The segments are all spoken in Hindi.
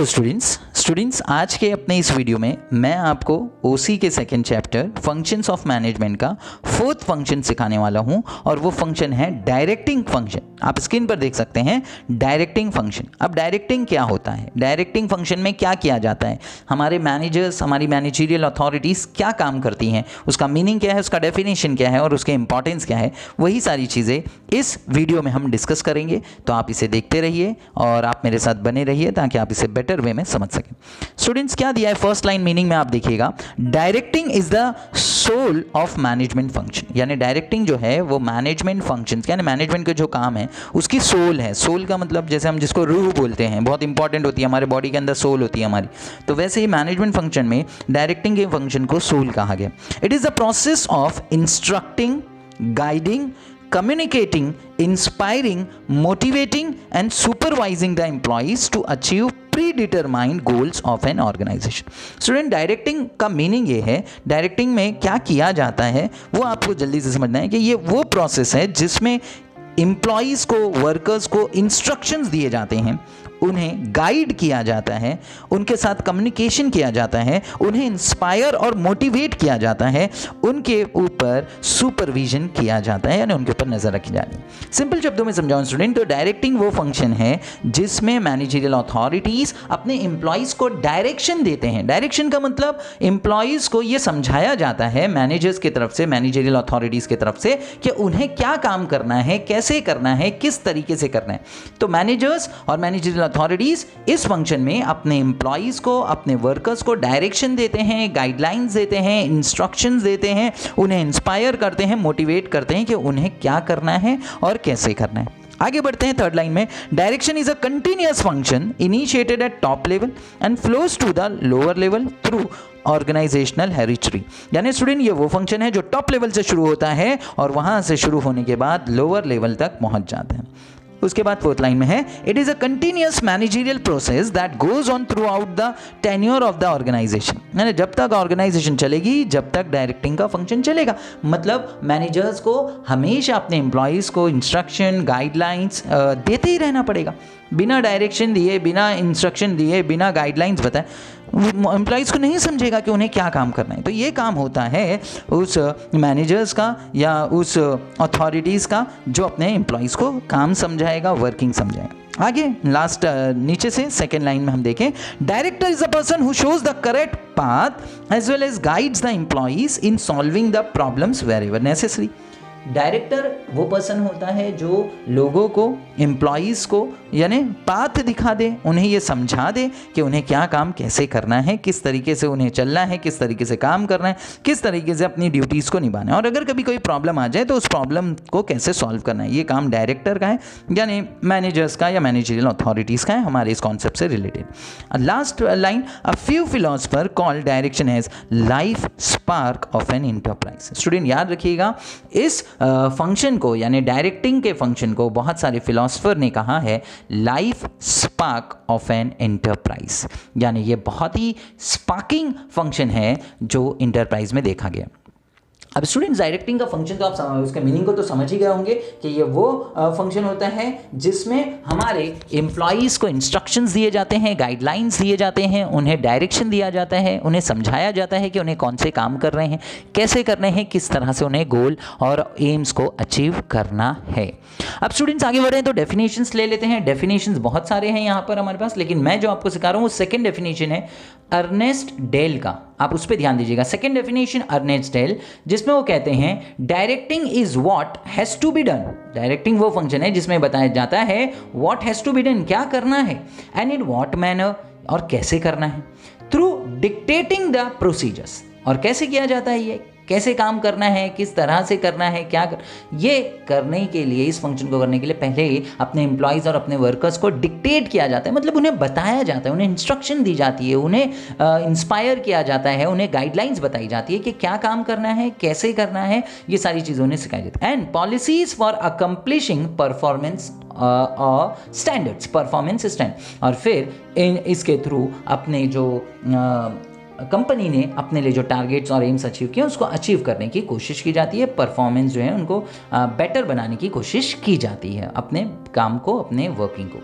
हेलो स्टूडेंट्स आज के अपने इस वीडियो में मैं आपको ओसी के second chapter functions of management का फोर्थ फंक्शन सिखाने वाला हूं और वो फंक्शन है डायरेक्टिंग फंक्शन। आप स्क्रीन पर देख सकते हैं डायरेक्टिंग फंक्शन। अब डायरेक्टिंग क्या होता है, डायरेक्टिंग फंक्शन में क्या किया जाता है, हमारे मैनेजर्स, हमारी मैनेजरियल अथॉरिटीज़ क्या काम करती हैं, उसका मीनिंग क्या है, उसका डेफिनेशन क्या है और उसके इंपॉर्टेंस क्या है, वही सारी चीज़ें इस वीडियो में हम डिस्कस करेंगे। तो आप इसे देखते रहिए और आप मेरे साथ बने रहिए ताकि आप इसे बेटर वे में समझ सकें। स्टूडेंट्स क्या दिया है फर्स्ट लाइन मीनिंग में, आप देखिएगा directing is the soul of management function, यानी डायरेक्टिंग जो है वो मैनेजमेंट फंक्शन यानी मैनेजमेंट के जो काम है उसकी सोल है। सोल का मतलब जैसे हम जिसको रूह बोलते हैं, बहुत इंपॉर्टेंट होती है, हमारे बॉडी के अंदर सोल होती है हमारी, तो वैसे ही मैनेजमेंट फंक्शन में डायरेक्टिंग के फंक्शन को सोल कहा गया। It is the process of instructing, guiding, communicating, inspiring, motivating and supervising the employees to achieve predetermined goals of an organization। Student directing का मीनिंग ये है, डायरेक्टिंग में क्या किया जाता है वो आपको जल्दी से समझना है कि ये वो प्रोसेस है जिसमें एम्प्लॉयज़ को, वर्कर्स को इंस्ट्रक्शंस दिए जाते हैं, उन्हें गाइड किया जाता है, उनके साथ कम्युनिकेशन किया जाता है, उन्हें इंस्पायर और मोटिवेट किया जाता है, उनके ऊपर सुपरविजन किया जाता है यानी उनके ऊपर नज़र रखी जाती है। सिंपल शब्दों में समझाऊं स्टूडेंट तो डायरेक्टिंग वो फंक्शन है जिसमें मैनेजरियल अथॉरिटीज़ अपने एम्प्लॉयज़ को डायरेक्शन देते हैं। डायरेक्शन का मतलब एम्प्लॉयज़ को ये समझाया जाता है मैनेजर्स की तरफ से, मैनेजरियल अथॉरिटीज़ की तरफ से कि उन्हें क्या काम करना है, कैसे करना है, किस तरीके से करना है। तो मैनेजर्स और मैनेजरियल अथॉरिटीज इस फंक्शन में अपने एम्प्लॉयज को, अपने वर्कर्स को डायरेक्शन देते हैं, गाइडलाइंस देते हैं, इंस्ट्रक्शंस देते हैं, उन्हें इंस्पायर करते हैं, मोटिवेट करते हैं कि उन्हें क्या करना है और कैसे करना है। आगे बढ़ते हैं थर्ड लाइन में, direction is a continuous function initiated at top level and flows to the lower level through organisational हेरिटरी। यानी स्टूडेंट ये वो फंक्शन है जो टॉप लेवल से शुरू होता है और वहां से शुरू होने के बाद लोअर लेवल तक पहुंच जाता है। उसके बाद फोर्थ लाइन में है, it is a continuous managerial process that goes on throughout the tenure of the organisation. यानी जब तक ऑर्गेनाइजेशन चलेगी जब तक डायरेक्टिंग का फंक्शन चलेगा। मतलब मैनेजर्स को हमेशा अपने एम्प्लॉयज़ को इंस्ट्रक्शन, गाइडलाइंस देते ही रहना पड़ेगा। बिना डायरेक्शन दिए, बिना इंस्ट्रक्शन दिए, बिना गाइडलाइंस बताए एम्प्लॉयज़ को नहीं समझेगा कि उन्हें क्या काम करना है। तो ये काम होता है उस मैनेजर्स का या उस अथॉरिटीज़ का जो अपने एम्प्लॉयज़ को काम समझाएगा, वर्किंग समझाएगा। आगे लास्ट नीचे से सेकेंड लाइन में हम देखें, director is the person who shows the correct path as well as guides the employees in solving the problems wherever necessary. Director वो पर्सन होता है जो लोगों को, एम्प्लॉयज़ को यानी पाथ दिखा दे, उन्हें ये समझा दे कि उन्हें क्या काम कैसे करना है, किस तरीके से उन्हें चलना है, किस तरीके से काम करना है, किस तरीके से अपनी ड्यूटीज़ को निभाना है और अगर कभी कोई प्रॉब्लम आ जाए तो उस प्रॉब्लम को कैसे सॉल्व करना है। ये काम डायरेक्टर का है यानी मैनेजर्स का या मैनेजरियल अथॉरिटीज़ का है, हमारे इस कॉन्सेप्ट से related. Last line, a few philosopher call direction as life spark of an enterprise. Student याद रखिएगा इस फंक्शन को यानी डायरेक्टिंग के फंक्शन को बहुत सारे फिलोसफर ने कहा है life spark of an enterprise, यानी ये बहुत ही स्पार्किंग फंक्शन है जो इंटरप्राइज में देखा गया। अब स्टूडेंट्स डायरेक्टिंग का फंक्शन तो आप उसके मीनिंग को तो समझ ही गए होंगे कि ये वो फंक्शन होता है जिसमें हमारे एम्प्लॉयज़ को इंस्ट्रक्शंस दिए जाते हैं, गाइडलाइंस दिए जाते हैं, उन्हें डायरेक्शन दिया जाता है, उन्हें समझाया जाता है कि उन्हें कौन से काम कर रहे हैं, कैसे करने हैं, किस तरह से उन्हें गोल और एम्स को अचीव करना है। अब स्टूडेंट्स आगे बढ़े तो डेफिनेशंस ले लेते हैं। डेफिनेशंस बहुत सारे हैं यहाँ पर हमारे पास, लेकिन मैं जो आपको सिखा रहा हूँ वो सेकेंड डेफिनेशन है अर्नेस्ट डेल का, आप उस पर ध्यान दीजिएगा। सेकेंड डेफिनेशन अर्नेस्ट डेल, जिसमें वो कहते हैं directing is what has to be done. Directing वो फंक्शन है जिसमें बताया जाता है what has to be done, क्या करना है, एंड इन व्हाट मैनर, और कैसे करना है, थ्रू डिक्टेटिंग द प्रोसीजर्स। और कैसे किया जाता है, ये कैसे काम करना है, किस तरह से करना है, ये करने के लिए, इस फंक्शन को करने के लिए पहले अपने एम्प्लॉयज़ और अपने वर्कर्स को डिक्टेट किया जाता है, मतलब उन्हें बताया जाता है, उन्हें इंस्ट्रक्शन दी जाती है, उन्हें इंस्पायर किया जाता है, उन्हें गाइडलाइंस बताई जाती है कि क्या काम करना है, कैसे करना है, ये सारी चीज़ें उन्हें सिखाई जाती है। And policies for accomplishing performance standards, performance standard, और फिर इसके थ्रू अपने जो कंपनी ने अपने लिए जो टारगेट्स और एम्स अचीव किए उसको अचीव करने की कोशिश की जाती है, परफॉर्मेंस जो है उनको बेटर बनाने की कोशिश की जाती है, अपने काम को, अपने वर्किंग को।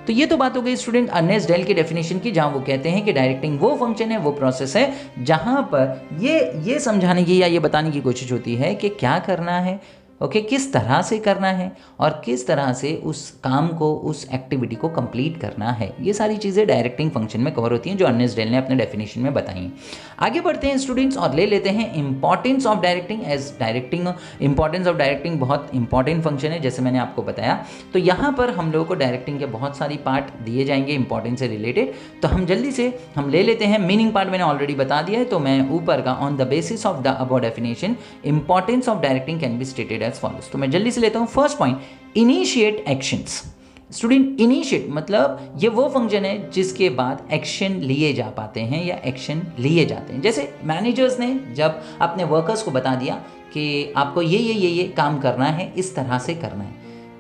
तो ये तो बात हो गई स्टूडेंट अर्नेस्ट डेल की डेफिनेशन की, जहां वो कहते हैं कि डायरेक्टिंग वो फंक्शन है, वो प्रोसेस है जहां पर ये समझाने की या ये बताने की कोशिश होती है कि क्या करना है, ओके, किस तरह से करना है और किस तरह से उस काम को, उस एक्टिविटी को कंप्लीट करना है। ये सारी चीज़ें डायरेक्टिंग फंक्शन में कवर होती हैं जो अर्नेस्ट डेल ने अपने डेफिनेशन में बताई हैं। आगे बढ़ते हैं स्टूडेंट्स और ले लेते हैं importance of directing. As directing, importance of directing बहुत इंपॉर्टेंट फंक्शन है जैसे मैंने आपको बताया। तो यहाँ पर हम लोगों को डायरेक्टिंग के बहुत सारी पार्ट दिए जाएंगे इंपॉर्टेंस से रिलेटेड। तो हम जल्दी से हम ले लेते हैं। मीनिंग पार्ट मैंने ऑलरेडी बता दिया है, तो मैं ऊपर का on the basis of the above definition importance of directing can be stated as follows. तो मैं जल्दी से लेता हूं। First point, initiate actions. Student initiate मतलब ये वो फंक्शन है जिसके बाद एक्शन लिए जा पाते हैं या एक्शन लिए जाते हैं। जैसे मैनेजर्स ने जब अपने वर्कर्स को बता दिया कि आपको ये काम करना है, इस तरह से करना है,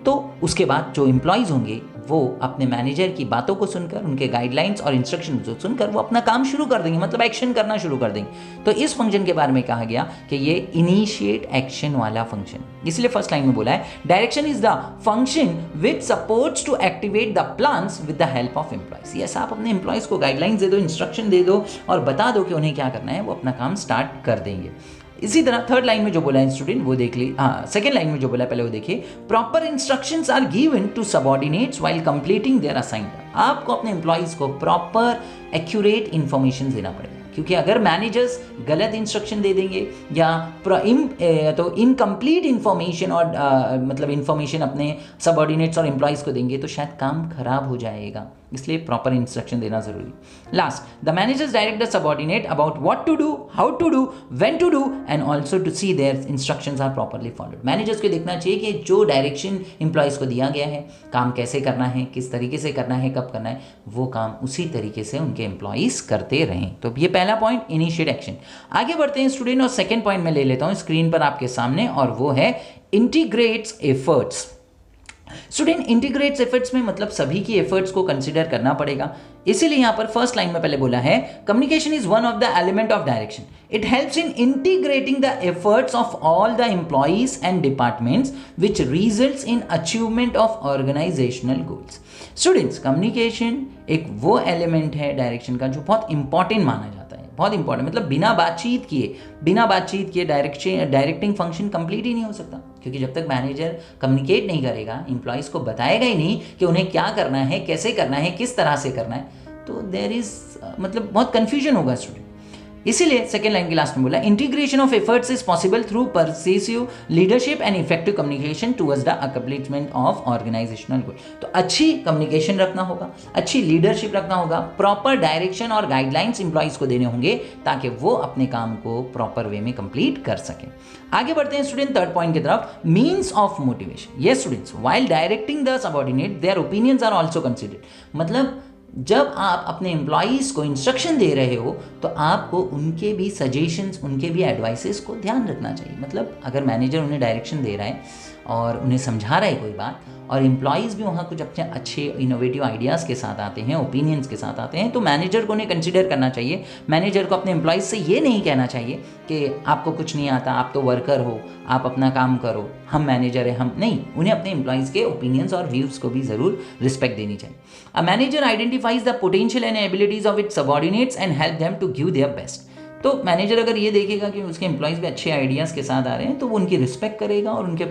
तो उसके बाद जो एम्प्लॉयज़ होंगे वो अपने मैनेजर की बातों को सुनकर, उनके गाइडलाइंस और इंस्ट्रक्शन को सुनकर वो अपना काम शुरू कर देंगे, मतलब एक्शन करना शुरू कर देंगे। तो इस फंक्शन के बारे में कहा गया कि ये इनिशिएट एक्शन वाला फंक्शन, इसलिए फर्स्ट लाइन में बोला है direction is the function which supports to activate the plans with the help of employees. Yes, आप अपने एम्प्लॉयज को गाइडलाइंस दे दो, इंस्ट्रक्शन दे दो और बता दो कि उन्हें क्या करना है, वो अपना काम स्टार्ट कर देंगे। इसी तरह थर्ड लाइन में जो बोला है स्टूडेंट वो देख ली, सेकंड लाइन में जो बोला है पहले वो देखिए, proper instructions are given to subordinates while completing their assignment. आपको अपने एम्प्लॉइज को प्रॉपर एक्यूरेट इंफॉर्मेशन देना पड़ेगा, क्योंकि अगर मैनेजर्स गलत इंस्ट्रक्शन दे देंगे या तो इनकम्प्लीट इंफॉर्मेशन और मतलब इंफॉर्मेशन अपने सबऑर्डिनेट्स और एम्प्लॉइज को देंगे तो शायद काम खराब हो जाएगा, इसलिए प्रॉपर इंस्ट्रक्शन देना जरूरी। Last, the managers direct the subordinate about what to do, how to do, when to do and also to see their instructions are properly followed. Managers को देखना चाहिए कि जो डायरेक्शन एम्प्लॉइज को दिया गया है, काम कैसे करना है, किस तरीके से करना है, कब करना है, वो काम उसी तरीके से उनके एम्प्लॉइज करते रहें। तो ये पहला पॉइंट, इनिशिएट एक्शन। आगे बढ़ते हैं स्टूडेंट और सेकेंड पॉइंट में ले लेता हूं स्क्रीन पर आपके सामने, और वो है integrates efforts. Student integrates efforts में मतलब सभी की एफर्ट्स को कंसीडर करना पड़ेगा, इसीलिए यहां पर फर्स्ट लाइन में पहले बोला है communication is one of the element of direction, it helps in integrating the efforts of all the employees and departments which results in achievement of organisational goals. Students, communication एक वो एलिमेंट है डायरेक्शन का जो बहुत इंपॉर्टेंट माना जाता है, बहुत इंपॉर्टेंट, मतलब बिना बातचीत किए डायरेक्टिंग फंक्शन कंप्लीट ही नहीं हो सकता, क्योंकि जब तक मैनेजर कम्युनिकेट नहीं करेगा, एम्प्लॉइज को बताएगा ही नहीं कि उन्हें क्या करना है, कैसे करना है, किस तरह से करना है, तो देयर इज मतलब बहुत कंफ्यूजन होगा स्टूडेंट। इसीलिए सेकेंड लाइन के लास्ट में बोला integration of efforts is possible through persuasive leadership and effective communication towards the accomplishment of organisational goal. तो अच्छी कम्युनिकेशन रखना होगा, अच्छी लीडरशिप रखना होगा, प्रॉपर डायरेक्शन और गाइडलाइंस एम्प्लॉइज को देने होंगे ताकि वो अपने काम को प्रॉपर वे में कंप्लीट कर सकें। आगे बढ़ते हैं स्टूडेंट थर्ड पॉइंट की तरफ, means of motivation. Yes students, while directing the subordinate their opinions are also considered. मतलब जब आप अपने एम्प्लॉइज़ को इंस्ट्रक्शन दे रहे हो तो आपको उनके भी सजेशंस, उनके भी एडवाइसेस को ध्यान रखना चाहिए। मतलब अगर मैनेजर उन्हें डायरेक्शन दे रहा है और उन्हें समझा रहा है कोई बात, और एम्प्लॉइज़ भी वहाँ कुछ अपने अच्छे इनोवेटिव आइडियाज़ के साथ आते हैं, ओपिनियंस के साथ आते हैं, तो मैनेजर को उन्हें कंसिडर करना चाहिए। मैनेजर को अपने एम्प्लॉइज़ से ये नहीं कहना चाहिए कि आपको कुछ नहीं आता, आप तो वर्कर हो, आप अपना काम करो, हम मैनेजर हैं, हम नहीं। उन्हें अपने एम्प्लॉइज़ के ओपिनियंस और व्यूज़ को भी ज़रूर रिस्पेक्ट देनी चाहिए। A manager identifies the potential and abilities of its subordinates and help them to give their best. तो मैनेजर अगर ये देखेगा कि उसके एम्प्लॉइज़ भी अच्छे आइडियाज़ के साथ आ रहे हैं तो वो उनकी रिस्पेक्ट करेगा और उनके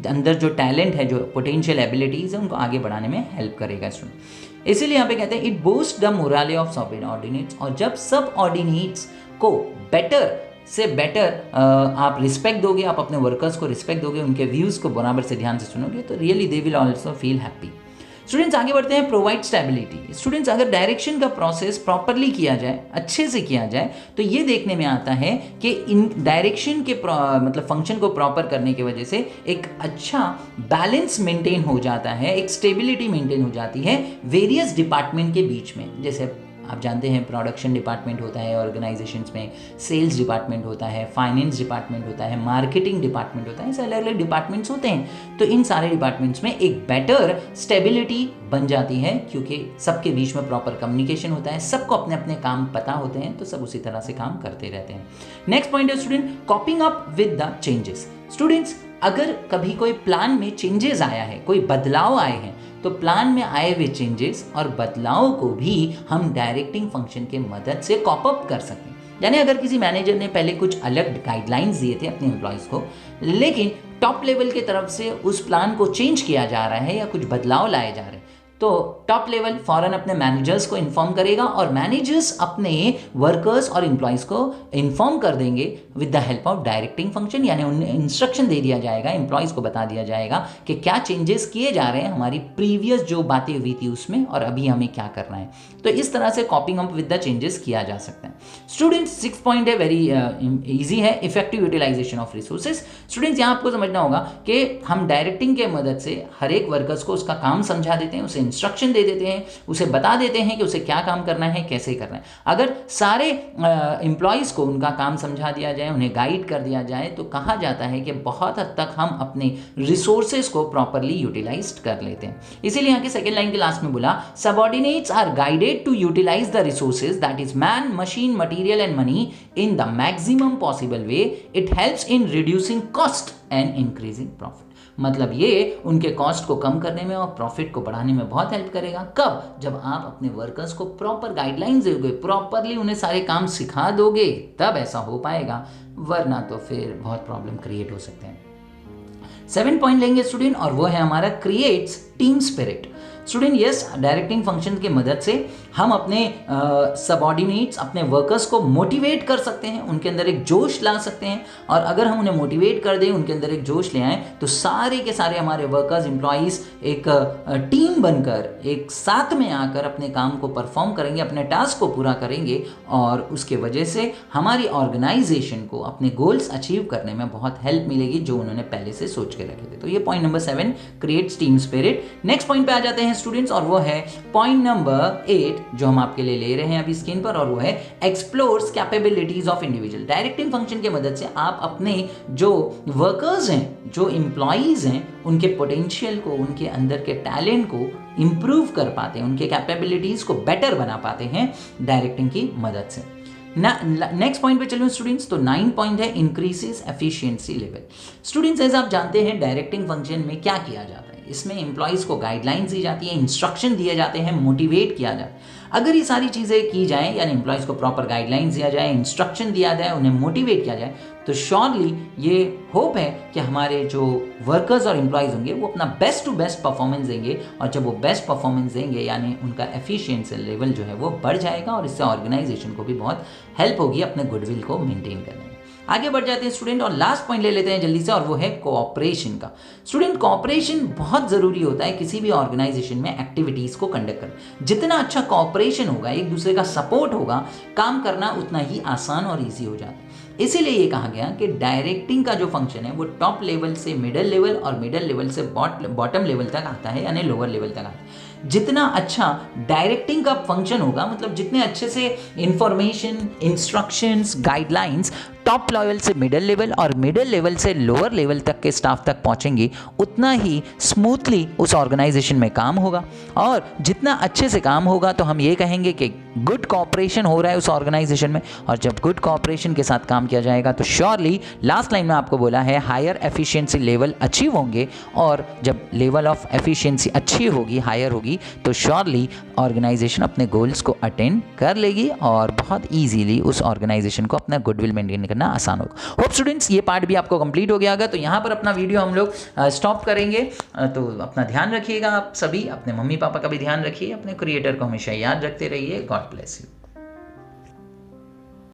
अंदर जो टैलेंट है, जो पोटेंशियल एबिलिटीज़ है, उनको आगे बढ़ाने में हेल्प करेगा स्टूडेंट। इसीलिए यहाँ पे कहते हैं it boost the morale of subordinates. और जब सबऑर्डिनेट्स को बेटर से बेटर आप रिस्पेक्ट दोगे, आप अपने वर्कर्स को रिस्पेक्ट दोगे, उनके व्यूज़ को बराबर से ध्यान से सुनोगे, तो really they will also feel happy. Students आगे बढ़ते हैं, प्रोवाइड स्टेबिलिटी। स्टूडेंट्स अगर डायरेक्शन का प्रोसेस प्रॉपरली किया जाए, अच्छे से किया जाए, तो ये देखने में आता है कि इन डायरेक्शन के मतलब फंक्शन को प्रॉपर करने की वजह से एक अच्छा बैलेंस मेंटेन हो जाता है, एक स्टेबिलिटी मेंटेन हो जाती है वेरियस डिपार्टमेंट के बीच में। जैसे आप जानते हैं प्रोडक्शन डिपार्टमेंट होता है ऑर्गेनाइजेशंस में, सेल्स डिपार्टमेंट होता है, फाइनेंस डिपार्टमेंट होता है, मार्केटिंग डिपार्टमेंट होता है, ऐसे अलग अलग डिपार्टमेंट्स होते हैं। तो इन सारे डिपार्टमेंट्स में एक बेटर स्टेबिलिटी बन जाती है क्योंकि सबके बीच में प्रॉपर कम्युनिकेशन होता है, सबको अपने अपने काम पता होते हैं, तो सब उसी तरह से काम करते रहते हैं। नेक्स्ट पॉइंट है student, कॉपिंग up with the changes. Students अगर कभी कोई प्लान में चेंजेस आया है, कोई बदलाव आए हैं, तो प्लान में आए हुए चेंजेस और बदलावों को भी हम डायरेक्टिंग फंक्शन के मदद से कॉप अप कर सकते हैं। यानी अगर किसी मैनेजर ने पहले कुछ अलग गाइडलाइंस दिए थे अपने एम्प्लॉयज़ को, लेकिन टॉप लेवल की तरफ से उस प्लान को चेंज किया जा रहा है या कुछ बदलाव लाए जा रहे हैं, तो टॉप लेवल फौरन अपने मैनेजर्स को इन्फॉर्म करेगा और मैनेजर्स अपने वर्कर्स और एम्प्लॉयज़ को इन्फॉर्म कर देंगे with the help of directing function. यानी उन्हें इंस्ट्रक्शन दे दिया जाएगा, एम्प्लॉयज़ को बता दिया जाएगा कि क्या चेंजेस किए जा रहे हैं हमारी प्रीवियस जो बातें हुई थी उसमें, और अभी हमें क्या करना है। तो इस तरह से coping up with the changes किया जा सकता है। स्टूडेंट्स 6 पॉइंट है, वेरी ईजी है, effective utilisation of resources. Students यहाँ आपको समझना होगा कि हम डायरेक्टिंग के मदद से हर एक वर्कर्स को उसका काम समझा देते हैं, उसे इंस्ट्रक्शन दे देते हैं, उसे बता देते हैं कि उसे क्या काम करना है, कैसे करना है। अगर सारे एम्प्लॉयज़ को उनका काम समझा दिया जाए, उन्हें गाइड कर दिया जाए, तो कहा जाता है कि बहुत हद तक हम अपने रिसोर्सेज को प्रॉपरली यूटिलाइज कर लेते हैं। इसीलिए यहाँ की सेकेंड लाइन के लास्ट में बोला, subordinates are guided to utilise the resources that is man, machine, material and money in the maximum possible way. It helps in reducing cost and increasing profit. मतलब ये उनके कॉस्ट को कम करने में और प्रॉफिट को बढ़ाने में बहुत हेल्प करेगा। कब? जब आप अपने वर्कर्स को प्रॉपर गाइडलाइंस दोगे, प्रॉपरली उन्हें सारे काम सिखा दोगे, तब ऐसा हो पाएगा, वरना तो फिर बहुत प्रॉब्लम क्रिएट हो सकते हैं। 7 पॉइंट लेंगे स्टूडेंट, और वो है हमारा creates team spirit. Student yes, directing function की मदद से हम अपने सबऑर्डिनेट्स, अपने वर्कर्स को मोटिवेट कर सकते हैं, उनके अंदर एक जोश ला सकते हैं। और अगर हम उन्हें मोटिवेट कर दें, उनके अंदर एक जोश ले आएँ, तो सारे के सारे हमारे वर्कर्स, एम्प्लॉयज़ एक टीम बनकर एक साथ में आकर अपने काम को परफॉर्म करेंगे, अपने टास्क को पूरा करेंगे, और उसके वजह से हमारी ऑर्गेनाइजेशन को अपने गोल्स अचीव करने में बहुत हेल्प मिलेगी, जो उन्होंने पहले से सोच के रखे थे। तो ये point number 7, creates team spirit. Next point पे आ जाते हैं स्टूडेंट्स, और वो है पॉइंट नंबर 8 जो हम आपके लिए ले रहे हैं अभी स्क्रीन पर, और वो है explores capabilities of individual. Directing function की मदद से आप अपने जो वर्कर्स हैं, जो एम्प्लॉयज हैं, उनके पोटेंशियल को, उनके अंदर के टैलेंट को इंप्रूव कर पाते हैं, उनके कैपेबिलिटीज को बेटर बना पाते हैं डायरेक्टिंग की मदद से। नेक्स्ट पॉइंट पे चलो स्टूडेंट्स, तो 9 पॉइंट है इंक्रीजेस एफिशिएंसी लेवल। स्टूडेंट्स ऐसे आप जानते हैं डायरेक्टिंग फंक्शन में क्या किया जाता है, इसमें एम्प्लॉयज़ को गाइडलाइंस दी जाती है, इंस्ट्रक्शन दिए जाते हैं, मोटिवेट किया जाता है। अगर ये सारी चीज़ें की जाएं, यानी एम्प्लॉयज़ को प्रॉपर गाइडलाइंस दिया जाए, इंस्ट्रक्शन दिया जाए, उन्हें मोटिवेट किया जाए, तो श्योरली ये होप है कि हमारे जो वर्कर्स और एम्प्लॉयज़ होंगे वो अपना बेस्ट टू बेस्ट परफॉर्मेंस देंगे, और जब वो बेस्ट परफॉर्मेंस देंगे यानी उनका एफिशिएंसी लेवल जो है वो बढ़ जाएगा, और इससे ऑर्गेनाइजेशन को भी बहुत हेल्प होगी अपने गुडविल को मेंटेन करने में। आगे बढ़ जाते हैं स्टूडेंट, और लास्ट पॉइंट ले लेते हैं जल्दी से, और वो है कोऑपरेशन का। स्टूडेंट कोऑपरेशन बहुत ज़रूरी होता है किसी भी ऑर्गेनाइजेशन में एक्टिविटीज़ को कंडक्ट करना। जितना अच्छा कोऑपरेशन होगा, एक दूसरे का सपोर्ट होगा, काम करना उतना ही आसान और ईजी हो जाता है। इसीलिए ये कहा गया कि डायरेक्टिंग का जो फंक्शन है वो टॉप लेवल से मिडिल लेवल और मिडिल लेवल से बॉटम लेवल तक आता है, यानी लोअर लेवल तक आता है। जितना अच्छा डायरेक्टिंग का फंक्शन होगा, मतलब जितने अच्छे से information, instructions, guidelines top level से मिडिल लेवल और मिडिल लेवल से लोअर लेवल तक के स्टाफ तक पहुंचेंगी, उतना ही स्मूथली उस ऑर्गेनाइजेशन में काम होगा। और जितना अच्छे से काम होगा तो हम ये कहेंगे कि गुड कोऑपरेशन हो रहा है उस ऑर्गेनाइजेशन में, और जब गुड कोऑपरेशन के साथ काम किया जाएगा तो श्योरली लास्ट लाइन में आपको बोला है हायर एफिशिएंसी लेवल अचीव होंगे, और जब लेवल ऑफ एफिशिएंसी अच्छी होगी, हायर होगी, तो श्योरली ऑर्गेनाइजेशन अपने गोल्स को अटेंड कर लेगी और बहुत ईजीली उस ऑर्गेनाइजेशन को अपना गुडविल मेंटेन करना आसान होगा। होप स्टूडेंट्स ये पार्ट भी आपको कंप्लीट हो गया होगा। तो यहाँ पर अपना वीडियो हम लोग स्टॉप करेंगे। तो अपना ध्यान रखिएगा, आप सभी अपने मम्मी पापा का भी ध्यान रखिए, अपने क्रिएटर को हमेशा याद रखते रहिए। God bless you.